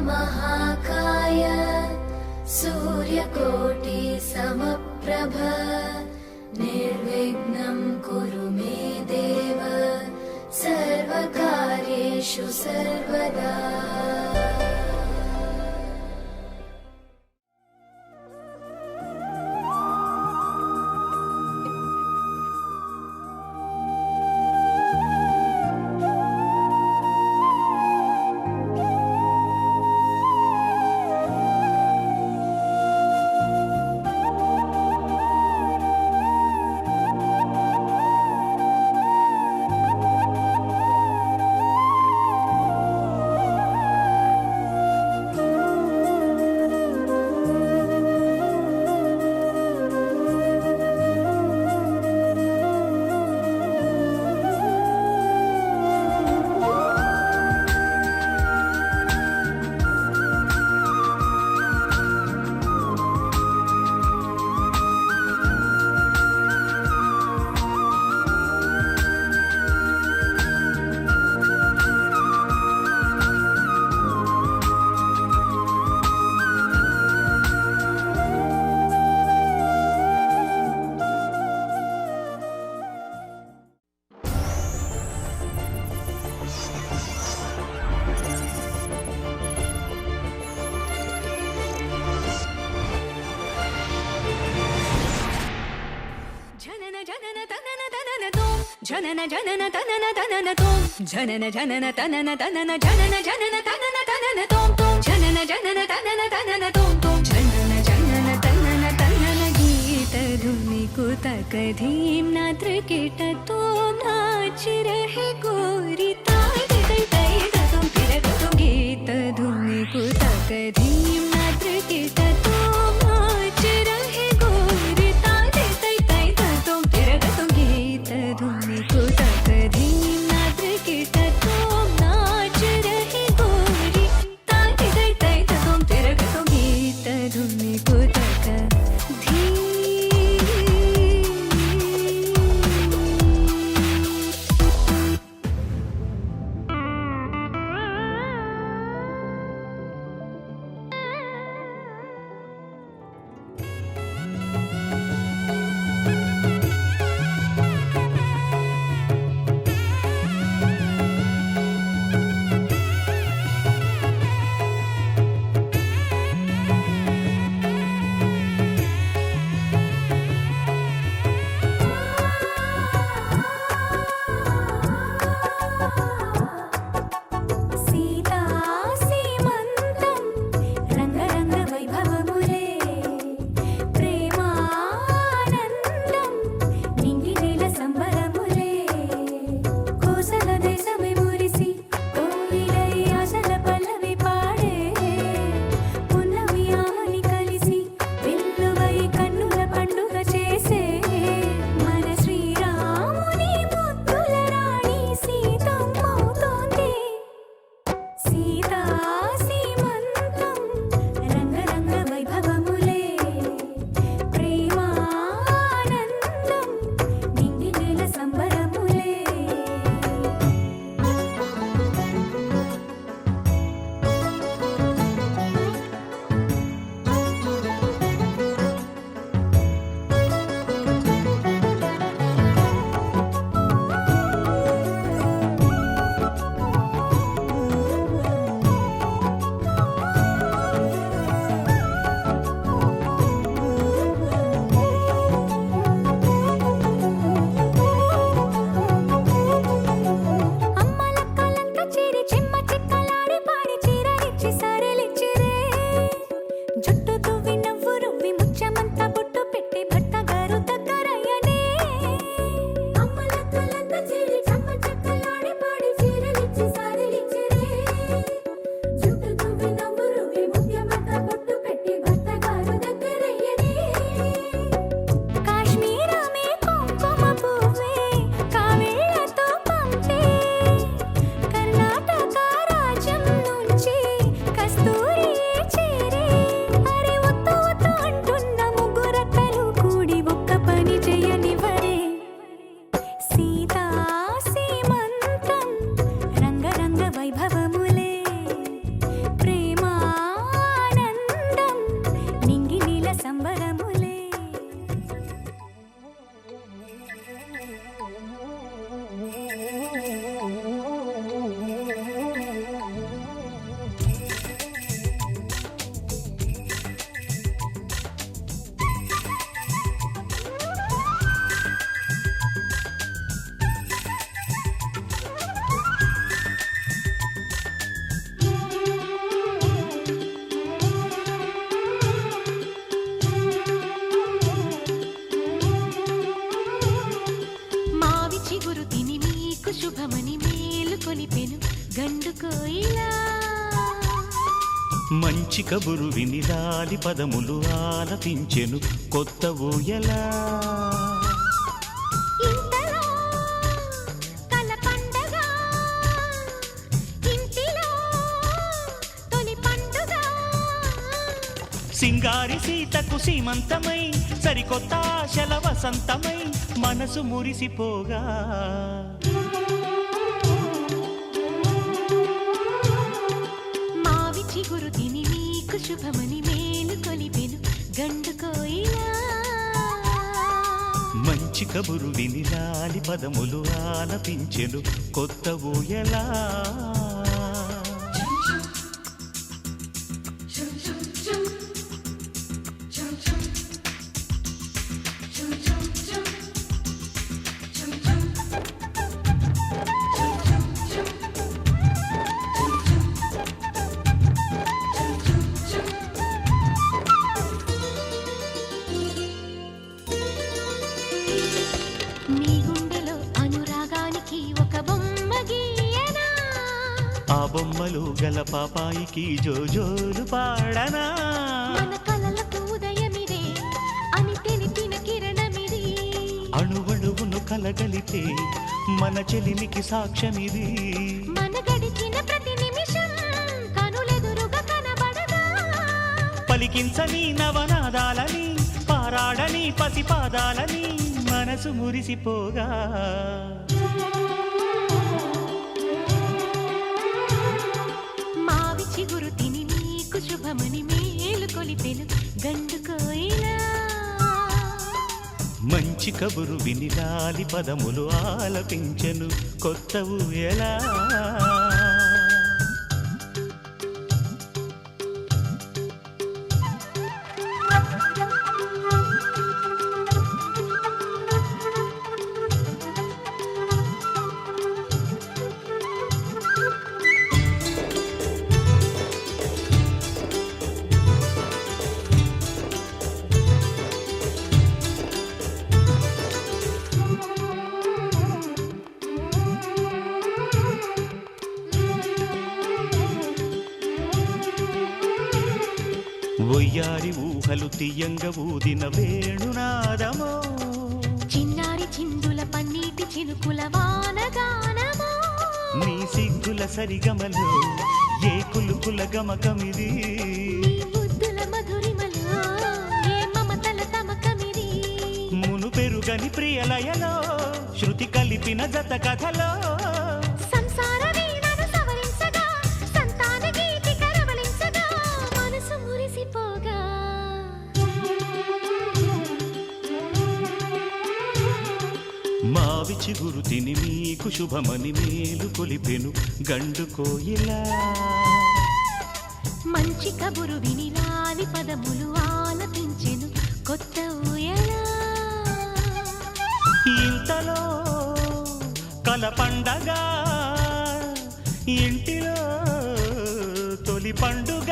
महाकाय सूर्यकोटि समप्रभ निर्विघ्नं कुरु मे देव सर्वकार्येषु सर्वदा। जनन जनन तनन तनन तोम जनन जनन तनन तनन जनन जनन तनन तनन तोम तोम जनन जनन तनन तनन तोम तोम जनन जनन तनन तनन गीत धुनि कुतक धीम नात्र कीट तोम नाच रहे गोरी ताई तै तै तुम फिर तुम गीत धुनि कुतक धीम नात्र कीट तोम नाच रहे गोरी ताई तै तै तुम फिर तुम गीत धुनि कुतक धीम नात्र कीट तोम नाच रहे गोरी ताई तै तै तुम फिर तुम गीत धुनि कुतक धीम। మంచి కబురు విని లాలి పదములు ఆలపించెను కొత్త ఊయలా. ఇంతలో కల పండగ, ఇంటిలో తొలి పండుగ. సింగారి సీతకు సీమంతమై సరికొత్త ఆశల వసంతమై మనసు మురిసిపోగా. మావి చిగురు తిని నీకు శుభమని మేలు కొలిపెను గండు కోయిలా. మంచి కబురు విని లాలి పదములు ఆలపించెను కొత్త ఊయలా. నీ గుండెలో అనురాగానికి ఒక బొమ్మ గీయనా. ఆ బొమ్మలు గల పాపాయికి జోజోలు పాడనా. మన కలలకు ఉదయమిదే అని తెలిపిన కిరణమిది. అణువణువును కలగలితే మన చెలిమికి సాక్ష్యమిది. మన గడిచిన ప్రతి నిమిషం కనులెదురుగా కనబడగా. పలికించని నవనాదాలని పారాడని పసిపాదాలని మనసు మురిసిపోగా. మావి చిగురు తిని నీకు శుభమని మేలు కొలిపెను గండు కోయిలా. మంచి కబురు విని లాలి పదములు ఆలపించెను కొత్త ఊయలా. ఒయ్యారి ఊహలు తీయంగ ఊదిన వేణునాదమో. చిన్నారి చిందుల పన్నీటి చినుకుల వానగానమో. నీ సిగ్గుల సరిగమలో ఏ కులుకుల గమకమిది. నీ బుద్ధుల మధురిమలో ఏ మమతల తమకమిది. మును పెరుగని ప్రియలయలో శృతి కలిపిన జత కథలో. సంసార వీణను సవరించగా సంతాన గీతి కరవలించగా మనసు మురిసిపోగా. మావి చిగురు తిని మీకు శుభమని మేలు కొలిపెను గండు కోయిలా. మంచి కబురు విని లాలి పదములు ఆలపించెను కొత్త ఊయలా. ఇంతలో కల పండగ, ఇంటిలో తొలి పండుగ.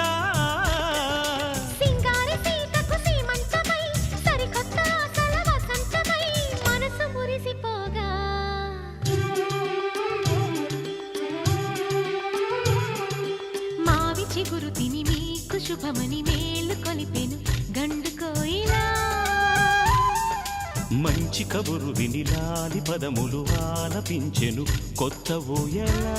సింగారి సీతకు సీమంతమై సరికొత్త ఆశల వసంతమై మనసు మురిసిపోగా. మావి చిగురు తిని మీకు శుభమని మేలు కొలిపెను గండు కోయిలా. మంచి కబురు విని లాలి పదములు ఆలపించెను కొత్త ఊయలా.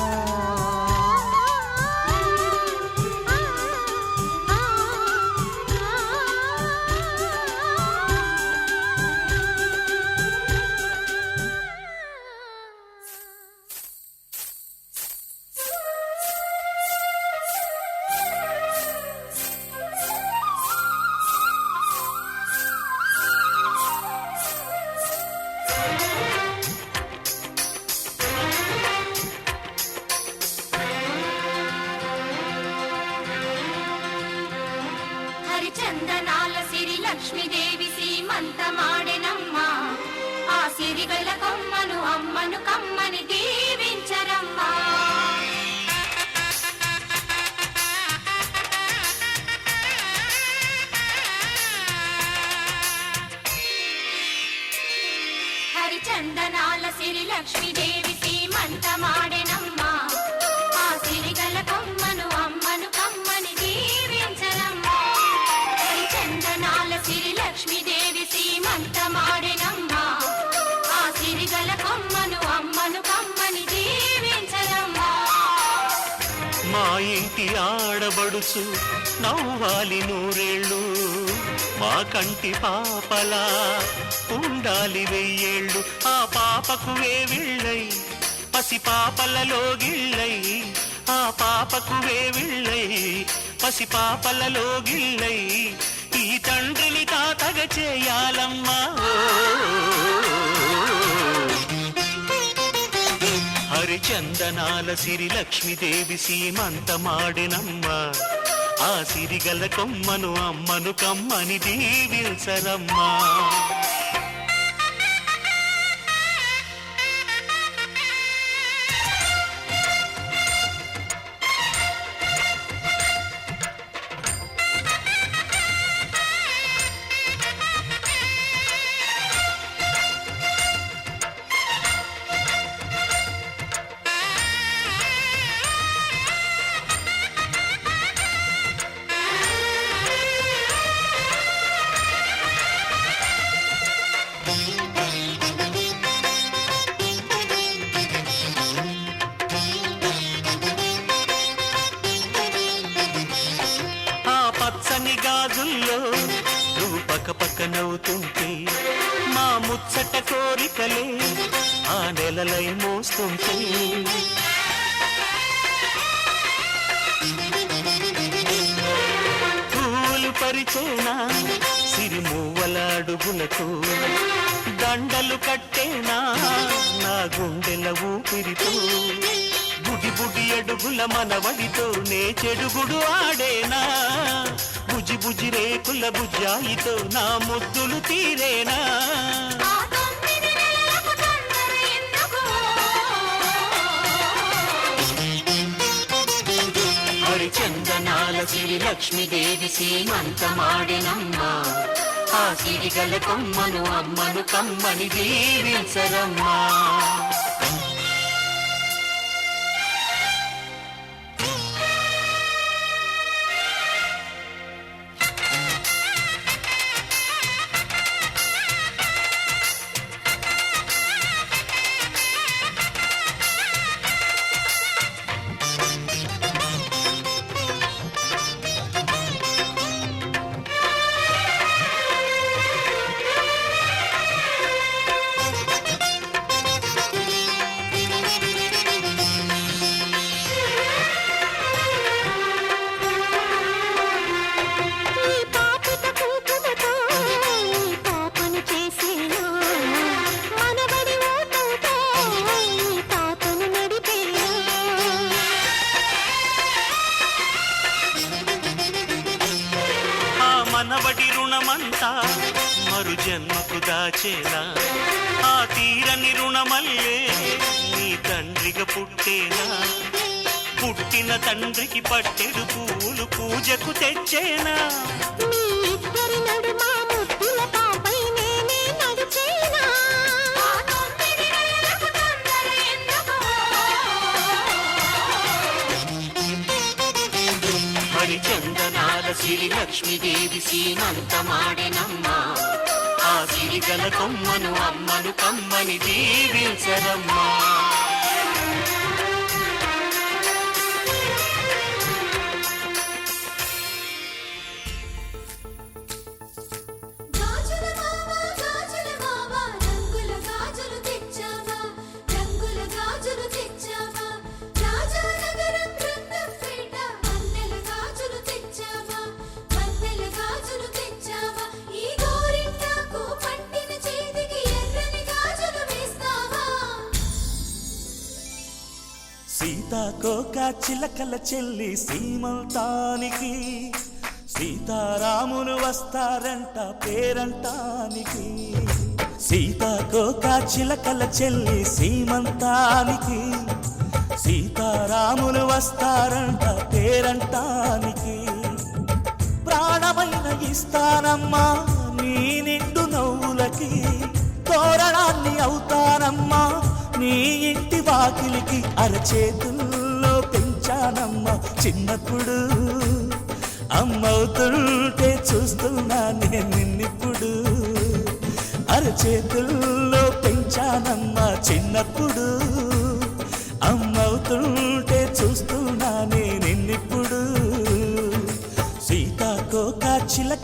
చందనాల సిరి లక్ష్మీదేవి సీమంతమాడెనమ్మ. ఆ సిరిగల కొమ్మను అమ్మను కమ్మని దీవించరమ్మా. హరిచందనాల సిరి లక్ష్మీదేవి సీమంతమాడెనమ్మ. ఆ సిరిగల కొమ్మను అమ్మను కమ్మని దీవి ఆడబడుచు నవ్వాలి నూరేళ్ళు మా కంటి పాపలా ఉండాలి వెయ్యేళ్ళు ఆ పాపకు వేవిళ్ళై పసి పాపలలో గిళ్ళై ఆ పాపకు వేవిళ్ళై పసి పాపలలో గిళ్ళై ఈ తండ్రిని తాతగా చేయాలమ్మా హరిచందనాల సిరి లక్ష్మీదేవి సీమంతమాడినమ్మ ఆ సిరిగల కొమ్మను అమ్మను కమ్మని దీవించరమ్మా గాజుల్లో నువ్వు పక్క పక్క నవ్వుతుంటే మా ముచ్చట కోరికలే ఆ నెలలై మోస్తుంటే పూలు పరిచేనా సిరిమూవలాడుగులకు దండలు కట్టేనా నా గుండెల ఊపిరితో బుడి బుడి అడుగుల మనవడితో నే చెడుగుడు ఆడేనా బుజి బుజి రేకుల బుజ్జాయితో నా ముద్దులు తీరేనా హరిచందనాల సిరి లక్ష్మీదేవి సీమంతమాడినమ్మ ఆ సిరిగల కొమ్మను అమ్మను కమ్మని దీవించరమ్మా మనవడి రుణమంతా మరు జన్మకు దాచేనా ఆ తీరని రుణమల్లే నీ తండ్రిగా పుట్టేనా పుట్టిన తండ్రికి పట్టెడు పూలు పూజకు తెచ్చేనా హరిచందనాల సిరి లక్ష్మీదేవి సీమంతమాడినమ్మ ఆ సిరిగల కొమ్మను అమ్మను కమ్మని దీవించరమ్మా సీతాకోక చిలకల చెల్లి సీమంతానికి సీతారాములు వస్తారంట పేరంటానికి సీతాకోక చిలకల చెల్లి సీమంతానికి సీతారాములు వస్తారంట పేరంటానికి ప్రాణమైన ఇస్తానమ్మా నీ నిండు నవ్వులకి తోరణాన్ని అవుతానమ్మా నీ ఇంటి వాకిలికి అరచేతుల్లో పెంచానమ్మ చిన్నప్పుడు అమ్మవుతుంటే చూస్తున్నా నేను నిన్నిప్పుడు అరచేతుల్లో పెంచానమ్మ చిన్నప్పుడు అమ్మవుతుంటే చూస్తున్నా నేను నిన్నిప్పుడు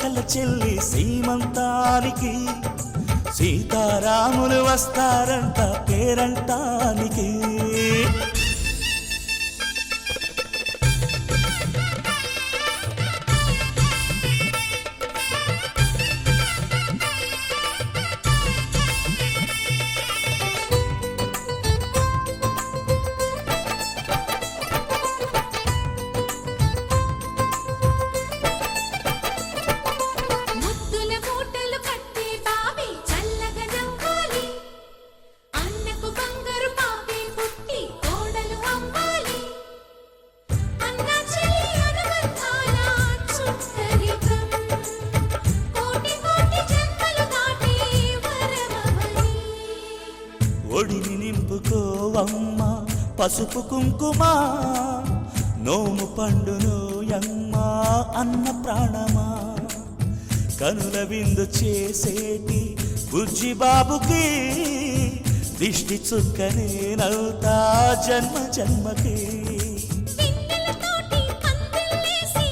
చిలకల చెల్లి సీమంతానికి సీతారాములు వస్తారంట పేరంటానికి. ముద్దుల మూటలు కట్టి బావి చల్లగా నవ్వాలి, అన్నకు బంగారు పాపి పుట్టి కోడలు అవ్వాలి. అన్న చెల్లి అనుబంధాల చుట్టరికం కోటి కోటి జన్మలు దాటి వరమవని. ఒడిని నింపుకోవమ్మ పసుపు కుంకుమ, నోము పండును యమ్మ అన్న ప్రాణమా. కనుల విందు చేసేటి బుజ్జి బాబుకి దిష్టి చుక్కనేనవుతా జన్మ జన్మకి. వెన్నెలతోటి పందిళ్ళేసి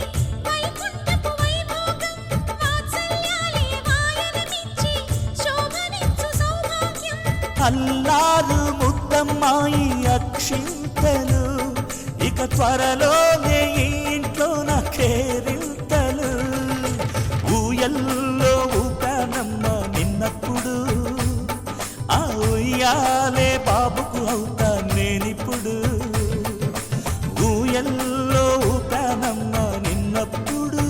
వైకుంఠపు వైభోగం వాత్సల్యాలే వాయనమిచ్చి శోభనిచ్చు సౌభాగ్యం. అల్లారు ముద్దమ్మాయి అక్షింతలు, ఇక త్వరలోనే ఇంట్లో నా కేరింతలు. ఊయల్లో ఊపానమ్మ నిన్నప్పుడు, ఆ ఉయ్యాలే బాబుకు అవుతా నేనిప్పుడు. ఊయల్లో ఊపానమ్మ నిన్నప్పుడు,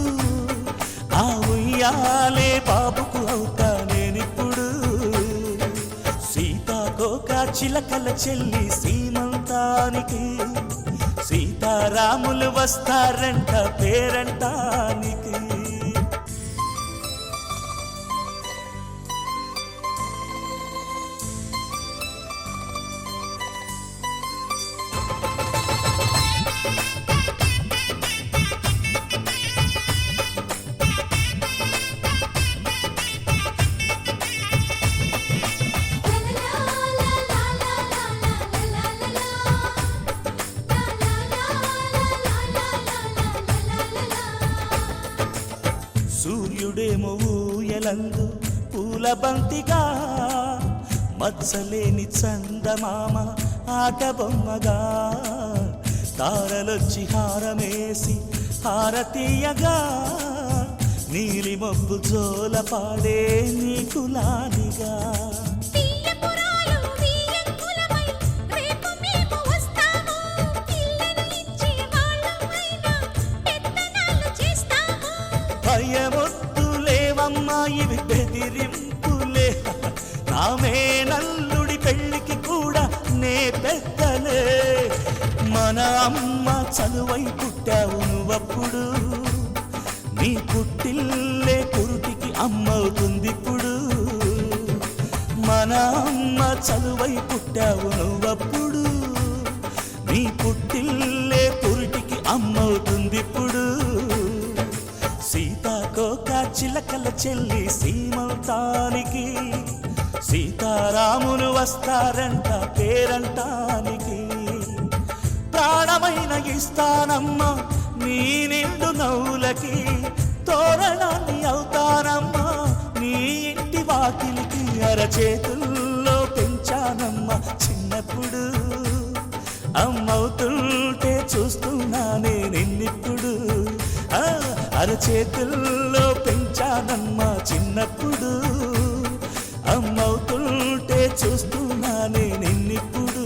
ఆ ఉయ్యాలే బాబుకు అవుతా నేనిప్పుడు. సీతాకోక చిలకల చెల్లి సీమంతానికి సీతారాములు వస్తారంట పేరంటానికి. సూర్యుడేమో ఊయలందు పూల బంతిగా, మత్సలేని చందమామ ఆట బొమ్మగా. తారలొచ్చి హారమేసి హారతీయగా, నీలి మబ్బు జోల పాడే నీకులానిగా. తీయపురాలు వీయంకులమై రేపు మేము వస్తాము, పిల్లను ఇచ్చి వాళ్ళమైనా పెత్తనాలు చేస్తాము. భయమొద్దులేవమ్మా ఇవి బెదిరింపులే, నామే నల్లుడి పెళ్ళికి కూడా నే పెద్దలే. మన అమ్మ చలువై పుట్టావు నువ్వప్పుడు, నీ పుట్టిల్లే పురుటికి అమ్మవుతుందిప్పుడు. మన అమ్మ చలువై పుట్టావు నువ్వప్పుడు, నీ పుట్టిల్లే పురుటికి అమ్మవుతుందిప్పుడు. సీతాకోక చిలకల చెల్లి సీమంతానికి సీతారాములు వస్తారంట పేరంటానికి. ప్రాణమైన ఇస్తానమ్మా నీ నిండు నవ్వులకి, తోరణాన్ని అవుతానమ్మా నీ ఇంటి వాకిలికి. అరచేతుల్లో పెంచానమ్మా చిన్నప్పుడు, అమ్మవుతుంటే చూస్తున్నానే నిన్నిప్పుడు. అరచేతుల్లో పెంచానమ్మా చిన్నప్పుడు, అమ్మవుతుంటే చూస్తున్నానే నిన్నిప్పుడు.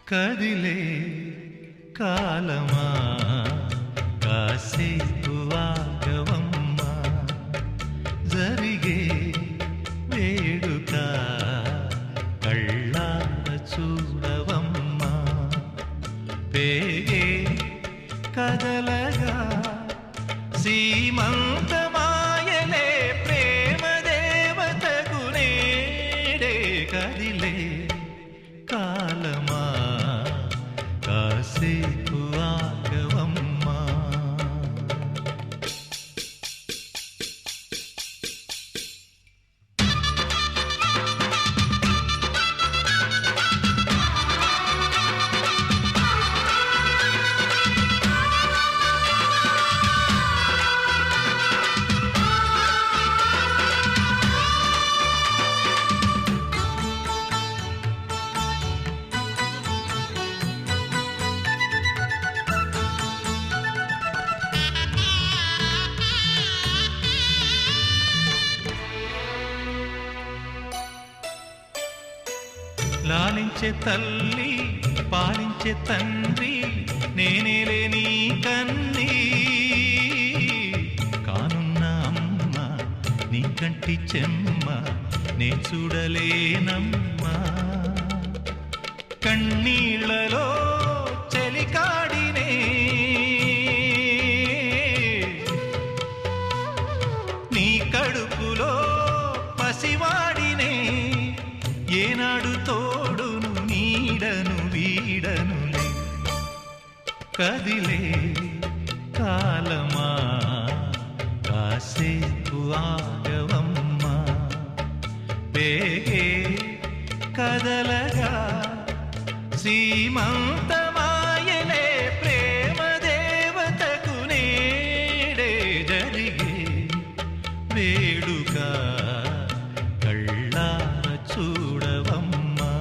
కదిలే కాలమా కాసేపు ఆగవమ్మా జరిగే వేడుక కళ్ళార చూడవమ్మా పేగే కదలగా సీమంతమాయలే ప్రేమ దేవతకు నేడే కదిలే కాలమా కాసేపు ఆగవమ్మా లాలించే తల్లి పాలించే తండ్రి నేనేలే నీ కన్ని కానున్న అమ్మ నీ కంటి చెమ్మ నే చూడలేనమ్మా కన్నీళ్లలో చెలికాడినే నీ కడుపులో పసివాడినే ఏనాడు తోడును నీడను వీడనులే కదిలే కాలమా కాసేపు ఆగవమ్మా పేగే కదలగా సీమంతమాయలే ప్రేమ దేవతకు నేడే జరిగే వేడుక కళ్ళార చూడవమ్మా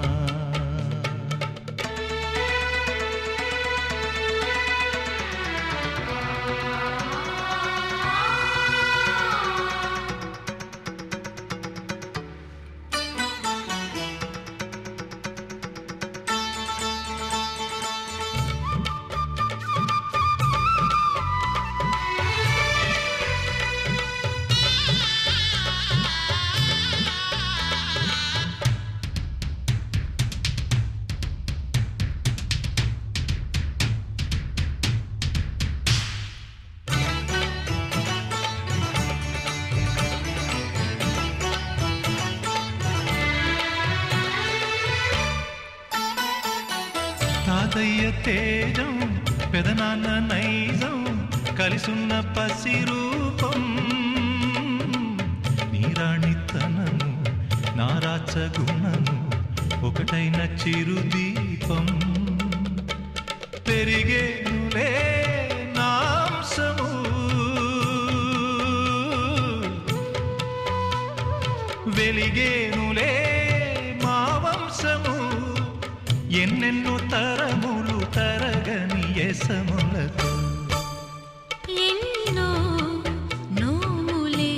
తాతయ్య తేజం పెదనాన్న నైజం కలిసున్న పసిరూపం నీరాణితనము నారాచ గుణము ఒకటైన చిరుదీపం పెరిగేనులే నాంసము వెలిగేనులే మా వంశము ఎన్నెన్నో తరములు తరగని యసములతో ఎన్నో నోములే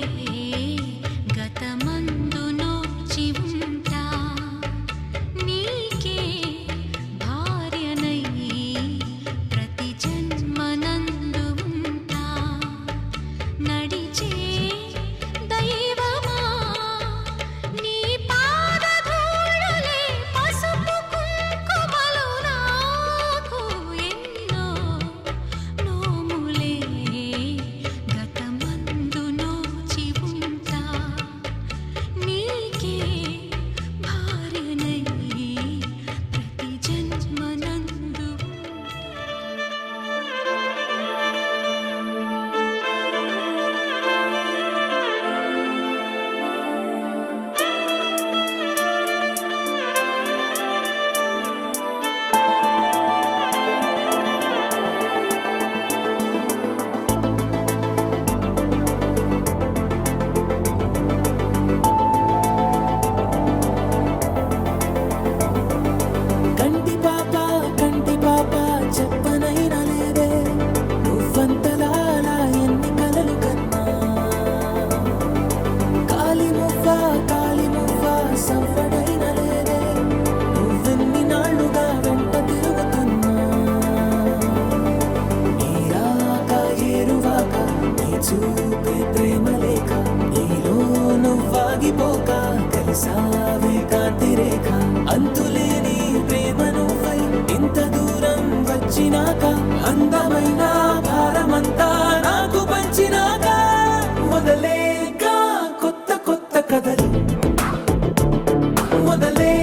గతమందు నోచి ఉంటా నీకే భార్యనై ప్రతి జన్మనందు ఉంటా నడిచే దైవమా నీ పాదధూళులే పసుపు కుంకుమలు నాకు ఎన్నో కాంతి రేఖ అంతులేని ప్రేమను పై ఇంత దూరం వచ్చినాక అందమైన భారమంతా నాకు పంచినాక మొదలేక కొత్త కొత్త కథలు మొదలే